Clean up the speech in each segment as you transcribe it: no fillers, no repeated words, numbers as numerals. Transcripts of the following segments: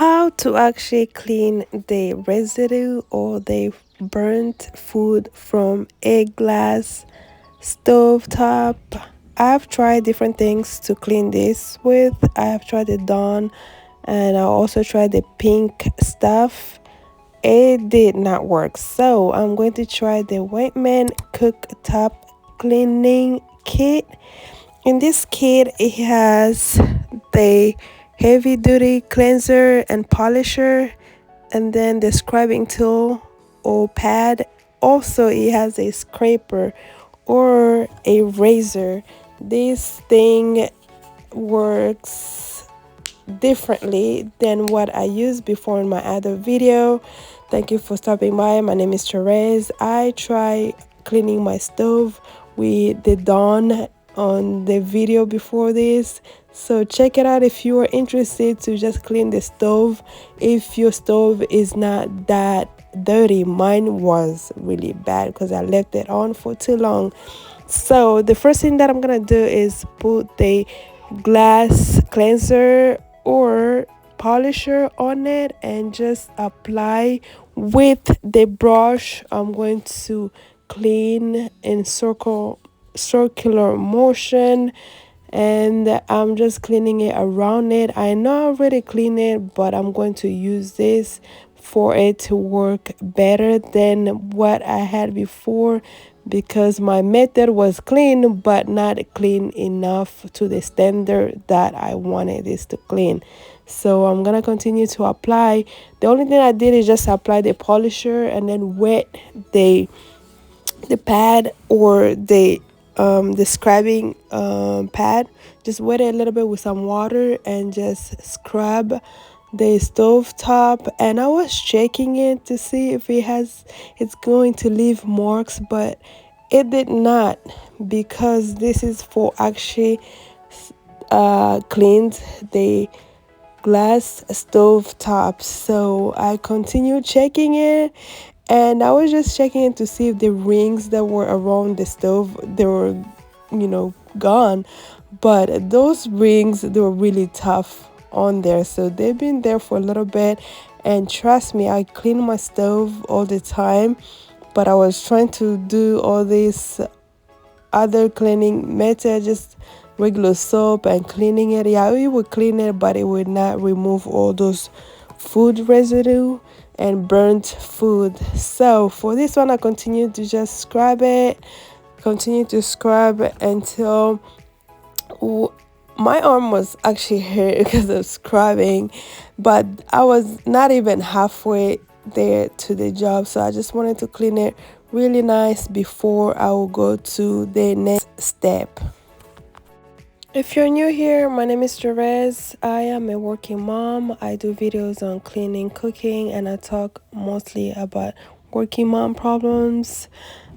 How to actually clean the residue or the burnt food from a glass stovetop. I've tried different things to clean this with. I have tried the Dawn and I also tried the pink stuff. It did not work, so I'm going to try the White Man cooktop cleaning kit. In this kit, it has the heavy duty cleanser and polisher, and then the scrubbing tool or pad. Also, it has a scraper or a razor. This thing works differently than what I used before in my other video. Thank you for stopping by. My name is Therese. I try cleaning my stove with the Dawn on the video before this, so check it out if you are interested to just clean the stove if your stove is not that dirty. Mine was really bad because I left it on for too long. So the first thing that I'm gonna do is put the glass cleanser or polisher on it and just apply with the brush. I'm going to clean in circular motion, and I'm just cleaning it around it. I know I already cleaned it, but I'm going to use this for it to work better than what I had before, because my method was clean but not clean enough to the standard that I wanted this to clean. So I'm gonna continue to apply. The only thing I did is just apply the polisher and then wet the pad or the scrubbing pad. Just wet it a little bit with some water and just scrub the stove top. And I was checking it to see if it's going to leave marks, but it did not, because this is for actually cleaned the glass stove top. So I continued checking it, and I was just checking it to see if the rings that were around the stove, they were gone. But those rings, they were really tough on there, so they've been there for a little bit. And trust me, I clean my stove all the time, but I was trying to do all these other cleaning methods, just regular soap and cleaning it. Yeah, it would clean it, but it would not remove all those food residue and burnt food. So for this one, I continue to just scrub it, continue to scrub until my arm was actually hurt because of scrubbing, but I was not even halfway there to the job. So I just wanted to clean it really nice before I will go to the next step. If you're new here, my name is Therese. I am a working mom. I do videos on cleaning, cooking, and I talk mostly about working mom problems,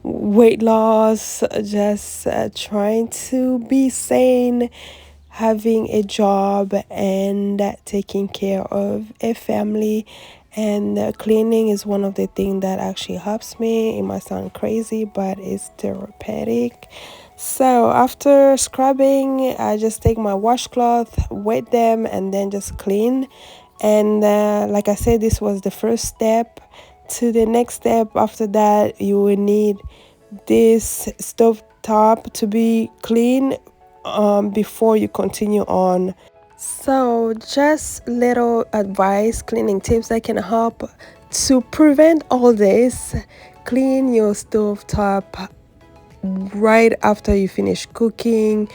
weight loss, just trying to be sane, having a job, and taking care of a family. And cleaning is one of the things that actually helps me. It might sound crazy, but it's therapeutic. So after scrubbing, I just take my washcloth, wet them, and then just clean. And like I said, this was the first step. To the next step after that, you will need this stove top to be clean before you continue on. So just little advice, cleaning tips that can help to prevent all this. Clean your stove top right after you finish cooking,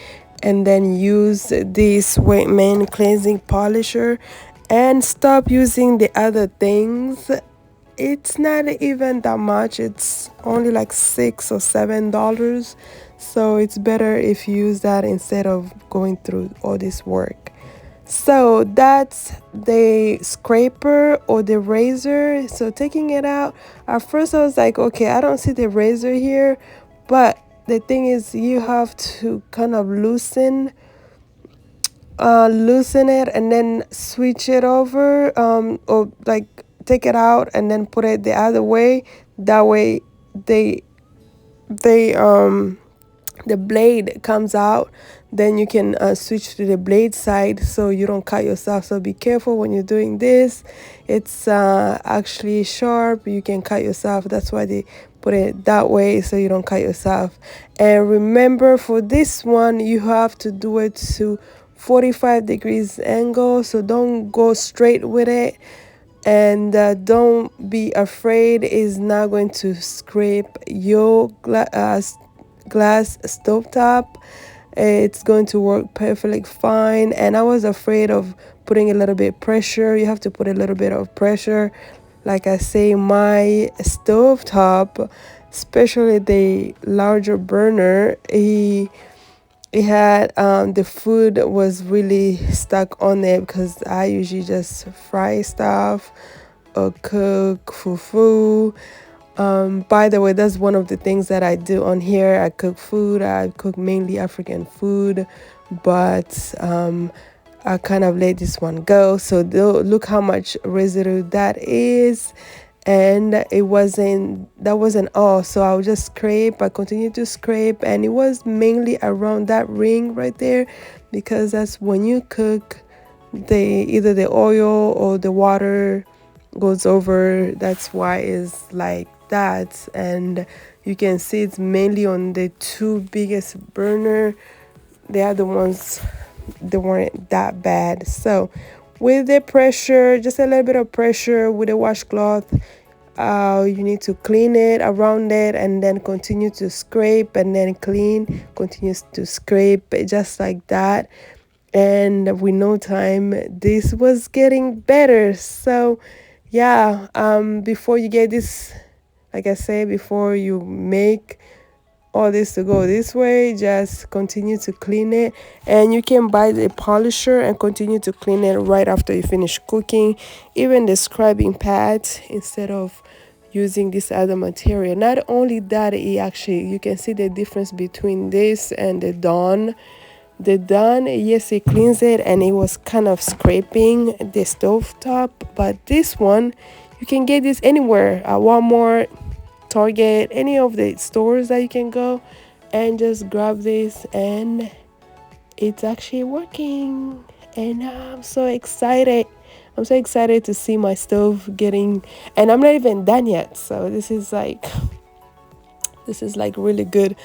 and then use this White Man cleansing polisher and stop using the other things. It's not even that much, it's only like $6 or $7, so it's better if you use that instead of going through all this work. So that's the scraper or the razor. So taking it out, at first I was like, okay, I don't see the razor here, but the thing is, you have to kind of loosen it and then switch it over, or like take it out and then put it the other way. That way they the blade comes out then you can switch to the blade side so you don't cut yourself. So be careful when you're doing this. It's actually sharp, you can cut yourself. That's why they put it that way, so you don't cut yourself. And remember, for this one you have to do it to 45 degrees angle, so don't go straight with it. And don't be afraid, it's not going to scrape your glass stovetop. It's going to work perfectly fine. And I was afraid of putting a little bit pressure. You have to put a little bit of pressure. Like I say, my stovetop, especially the larger burner, it had the food was really stuck on it, because I usually just fry stuff or cook fufu. By the way, that's one of the things that I do on here. I cook food. I cook mainly African food, but I kind of let this one go. So look how much residue that is. And that wasn't all, so I would just scrape. I continued to scrape, and it was mainly around that ring right there, because that's when you cook, either the oil or the water goes over. That's why it's like that. And you can see it's mainly on the two biggest burner. The other ones, they weren't that bad. So with the pressure, just a little bit of pressure with a washcloth, you need to clean it around it, and then continue to scrape, and then clean, continues to scrape, just like that. And with no time, this was getting better. So yeah, before you get this, like I say, before you make all this to go this way, just continue to clean it. And you can buy the polisher and continue to clean it right after you finish cooking, even the scrubbing pad, instead of using this other material. Not only that, you can see the difference between this and the Dawn. The Dawn, yes, it cleans it, and it was kind of scraping the stove top. But this one, you can get this anywhere, at Walmart, Target, any of the stores that you can go, and just grab this, and it's actually working. And I'm so excited. I'm so excited to see my stove getting, and I'm not even done yet. So this is like really good,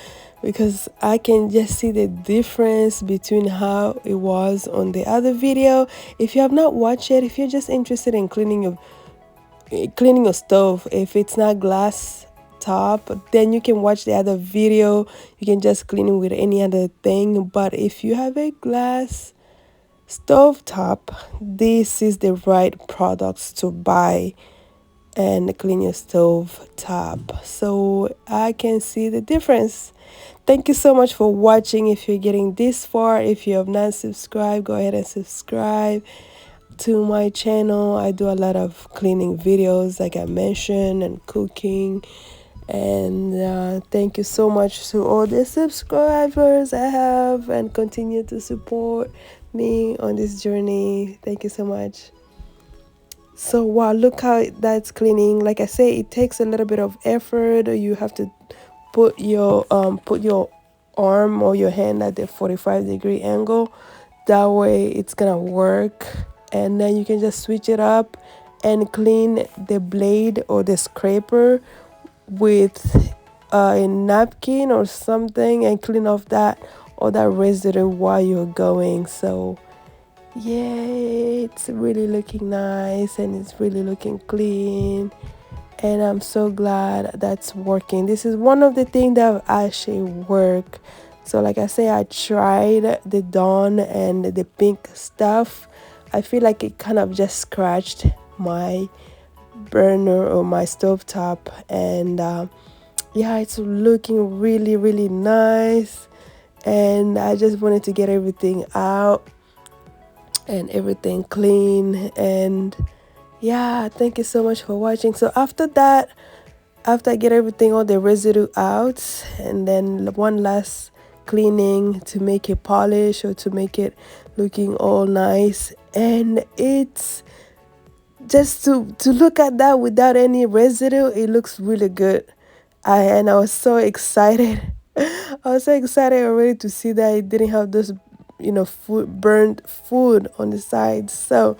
because I can just see the difference between how it was on the other video. If you have not watched it, if you're just interested in cleaning your stove, if it's not glass top, then you can watch the other video. You can just clean it with any other thing. But if you have a glass stove top, this is the right products to buy and clean your stove top. So I can see the difference. Thank you so much for watching. If you're getting this far, if you have not subscribed, go ahead and subscribe to my channel. I do a lot of cleaning videos, like I mentioned, and cooking. And thank you so much to all the subscribers I have, and continue to support me on this journey. Thank you so much. So wow, look how that's cleaning. Like I say, it takes a little bit of effort. You have to put your arm or your hand at the 45-degree angle. That way it's gonna work. And then you can just switch it up and clean the blade or the scraper with a napkin or something, and clean off all that residue while you're going. So yeah, it's really looking nice, and it's really looking clean, and I'm so glad that's working. This is one of the things that actually work. So like I say, I tried the Dawn and the pink stuff. I feel like it kind of just scratched my burner or my stovetop, and yeah, it's looking really nice. And I just wanted to get everything out and everything clean. And yeah, thank you so much for watching. So after that, after I get everything, all the residue out, and then one last cleaning to make it polish, or to make it looking all nice. And it's just to look at that without any residue, it looks really good. And I was so excited. I was so excited already to see that it didn't have those, food burnt food on the sides. So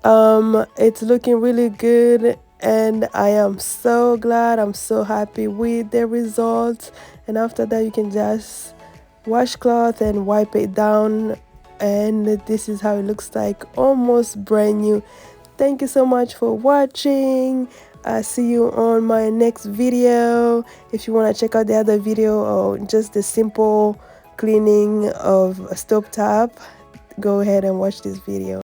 it's looking really good, and I am so glad. I'm so happy with the results. And after that, you can just washcloth and wipe it down, and this is how it looks like, almost brand new. Thank you so much for watching. I see you on my next video. If you want to check out the other video or just the simple cleaning of a stovetop, go ahead and watch this video.